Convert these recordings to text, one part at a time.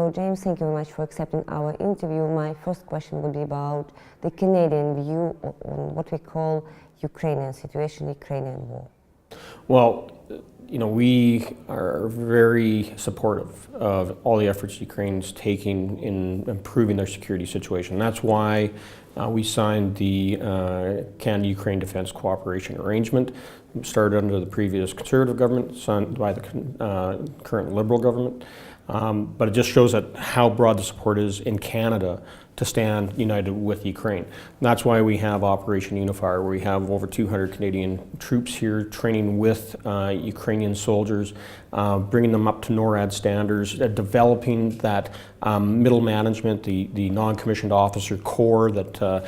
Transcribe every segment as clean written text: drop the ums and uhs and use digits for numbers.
So, James, thank you very much for accepting our interview. My first question would be about the Canadian view on what we call Ukrainian situation, Ukrainian war. Well, we are very supportive of all the efforts Ukraine's taking in improving their security situation. That's why we signed the Canada-Ukraine Defense Cooperation Arrangement. It started under the previous Conservative government, signed by the current Liberal government. But it just shows that how broad the support is in Canada to stand united with Ukraine. And that's why we have Operation UNIFIER, where we have over 200 Canadian troops here training with Ukrainian soldiers, bringing them up to NORAD standards, developing that middle management, the non-commissioned officer corps that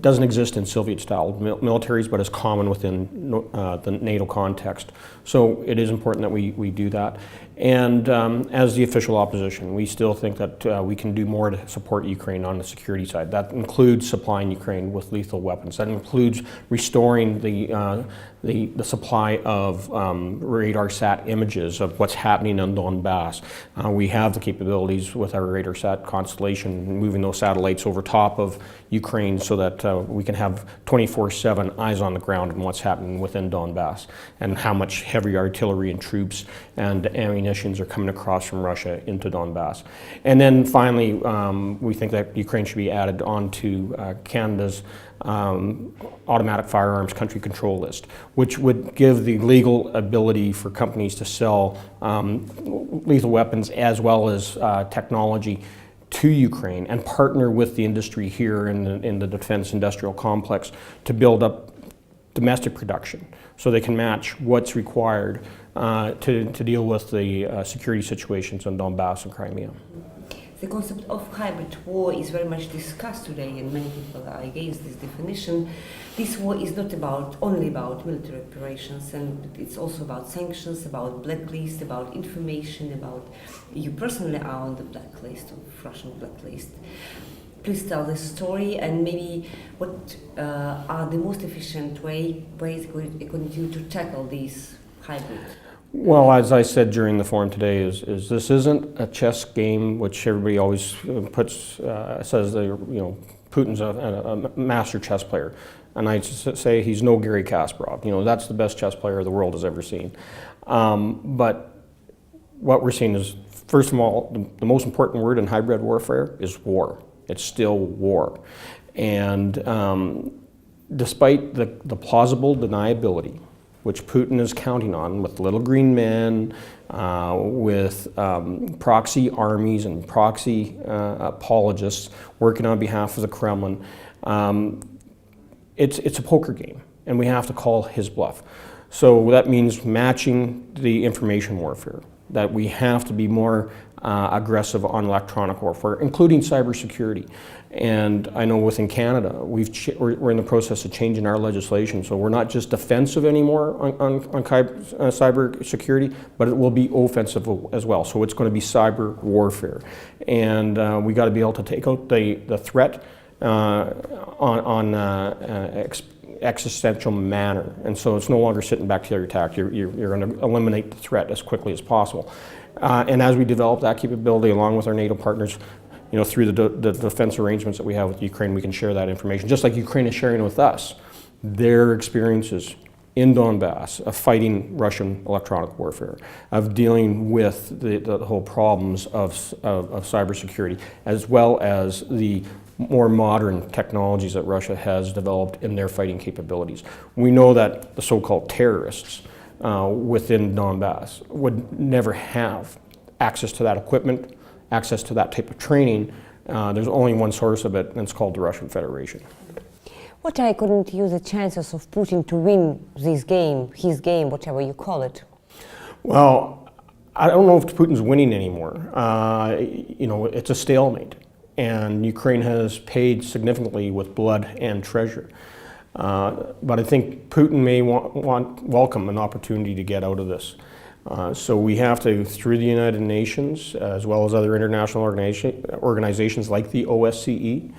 doesn't exist in Soviet-style militaries, but is common within the NATO context. So it is important that we do that. And as the official opposition, we still think that we can do more to support Ukraine on the security side. That includes supplying Ukraine with lethal weapons. That includes restoring the supply of radar sat images of what's happening in Donbass. We have the capabilities with our radar sat constellation, moving those satellites over top of Ukraine so that we can have 24/7 eyes on the ground on what's happening within Donbass and how much heavy artillery and troops and ammunitions are coming across from Russia into Donbass. And then finally, we think that Ukraine should be added onto Canada's automatic firearms country control list, which would give the legal ability for companies to sell lethal weapons as well as technology to Ukraine and partner with the industry here in the defense industrial complex to build up domestic production so they can match what's required to deal with the security situations in Donbass and Crimea. The concept of hybrid war is very much discussed today, and many people are against this definition. This war is not only about military operations, and it's also about sanctions, about blacklist, about information, about you personally are on the blacklist, of Russian blacklist. Please tell this story, and maybe what are the most efficient ways according to you to tackle these hybrid? Well, as I said during the forum today, is this isn't a chess game, which everybody always says that Putin's a master chess player, and I say he's no Garry Kasparov. That's the best chess player the world has ever seen. But what we're seeing is, first of all, the most important word in hybrid warfare is war. It's still war, and despite the plausible deniability, which Putin is counting on with little green men, with proxy armies and proxy apologists working on behalf of the Kremlin. It's a poker game, and we have to call his bluff. So that means matching the information warfare, that we have to be more aggressive on electronic warfare, including cybersecurity. And I know within Canada, we're in the process of changing our legislation, so we're not just defensive anymore on cybersecurity, but it will be offensive as well. So it's going to be cyber warfare, and we got to be able to take out the threat on existential manner, and so it's no longer sitting back to your attack. You're going to eliminate the threat as quickly as possible. And as we develop that capability along with our NATO partners, through the defense arrangements that we have with Ukraine, we can share that information, just like Ukraine is sharing with us their experiences in Donbass of fighting Russian electronic warfare, of dealing with the whole problems of cybersecurity, as well as the more modern technologies that Russia has developed in their fighting capabilities. We know that the so-called terrorists within Donbass would never have access to that equipment, access to that type of training. There's only one source of it, and it's called the Russian Federation. What are, according to you, the chances of Putin to win this game, his game, whatever you call it? Well, I don't know if Putin's winning anymore. It's a stalemate, and Ukraine has paid significantly with blood and treasure. But I think Putin may welcome an opportunity to get out of this. So we have to, through the United Nations, as well as other international organizations like the OSCE,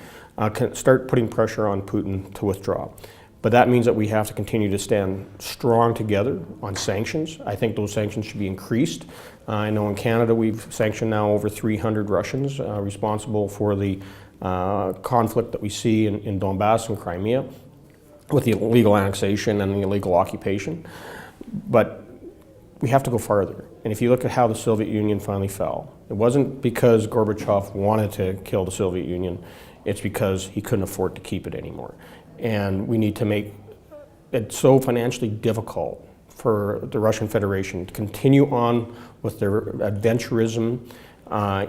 can start putting pressure on Putin to withdraw. But that means that we have to continue to stand strong together on sanctions. I think those sanctions should be increased. I know in Canada we've sanctioned now over 300 Russians responsible for the conflict that we see in Donbass and Crimea with the illegal annexation and the illegal occupation. But we have to go farther. And if you look at how the Soviet Union finally fell, it wasn't because Gorbachev wanted to kill the Soviet Union, it's because he couldn't afford to keep it anymore. And we need to make it so financially difficult for the Russian Federation to continue on with their adventurism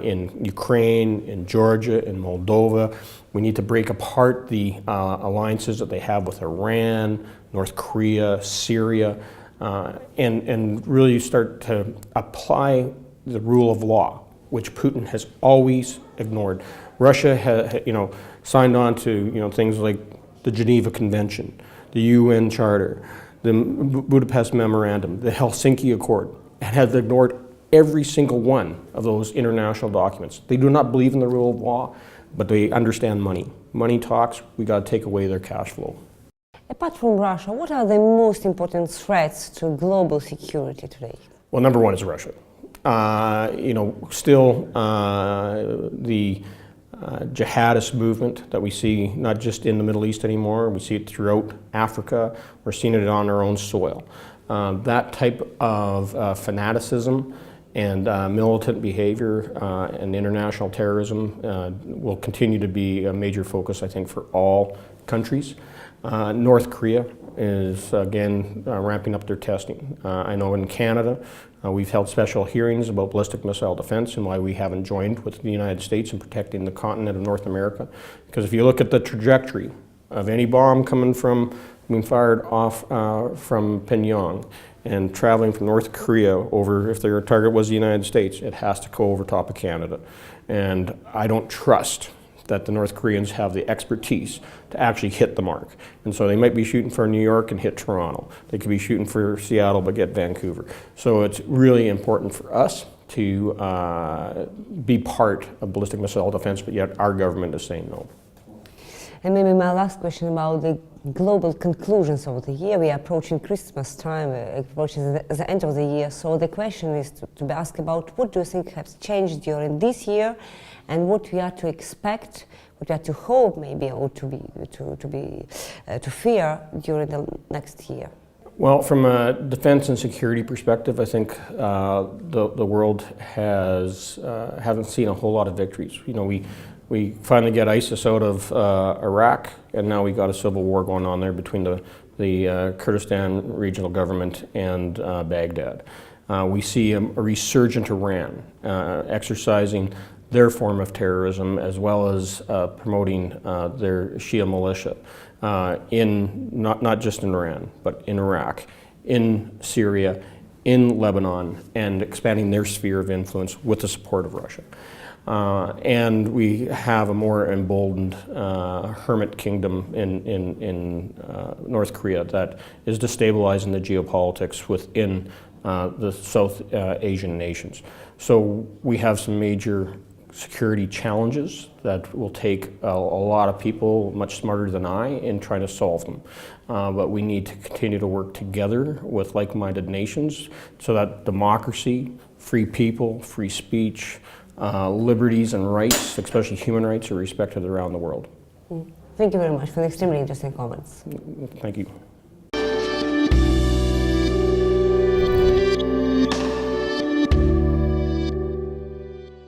in Ukraine, in Georgia, in Moldova. We need to break apart the alliances that they have with Iran, North Korea, Syria, and really start to apply the rule of law, which Putin has always ignored. Russia has, signed on to things like the Geneva Convention, the UN Charter, the Budapest Memorandum, the Helsinki Accord, and has ignored every single one of those international documents. They do not believe in the rule of law, but they understand money. Money talks, we got to take away their cash flow. Apart from Russia, what are the most important threats to global security today? Well, number one is Russia. Still the jihadist movement that we see not just in the Middle East anymore, we see it throughout Africa, we're seeing it on our own soil. That type of fanaticism and militant behavior and international terrorism will continue to be a major focus, I think, for all countries. North Korea is again ramping up their testing. I know in Canada we've held special hearings about ballistic missile defense and why we haven't joined with the United States in protecting the continent of North America. Because if you look at the trajectory of any bomb being fired off from Pyongyang and traveling from North Korea over, if their target was the United States, it has to go over top of Canada. And I don't trust that the North Koreans have the expertise to actually hit the mark. And so they might be shooting for New York and hit Toronto. They could be shooting for Seattle but get Vancouver. So it's really important for us to be part of ballistic missile defense, but yet our government is saying no. And maybe my last question about the global conclusions of the year. We are approaching Christmas time, approaching the end of the year. So the question is to be asked about what do you think has changed during this year, and what we are to expect, what we are to hope maybe, or to fear during the next year. Well, from a defense and security perspective, I think the world hasn't seen a whole lot of victories. We finally get ISIS out of Iraq, and now we got a civil war going on there between the Kurdistan regional government and Baghdad. We see a resurgent Iran exercising their form of terrorism, as well as promoting their Shia militia in not just in Iran, but in Iraq, in Syria, in Lebanon, and expanding their sphere of influence with the support of Russia. And we have a more emboldened hermit kingdom in North Korea that is destabilizing the geopolitics within the South Asian nations. So we have some major security challenges that will take a lot of people much smarter than I in trying to solve them. But we need to continue to work together with like-minded nations so that democracy, free people, free speech, liberties and rights, especially human rights, are respected around the world. Thank you very much for the extremely interesting comments. Thank you.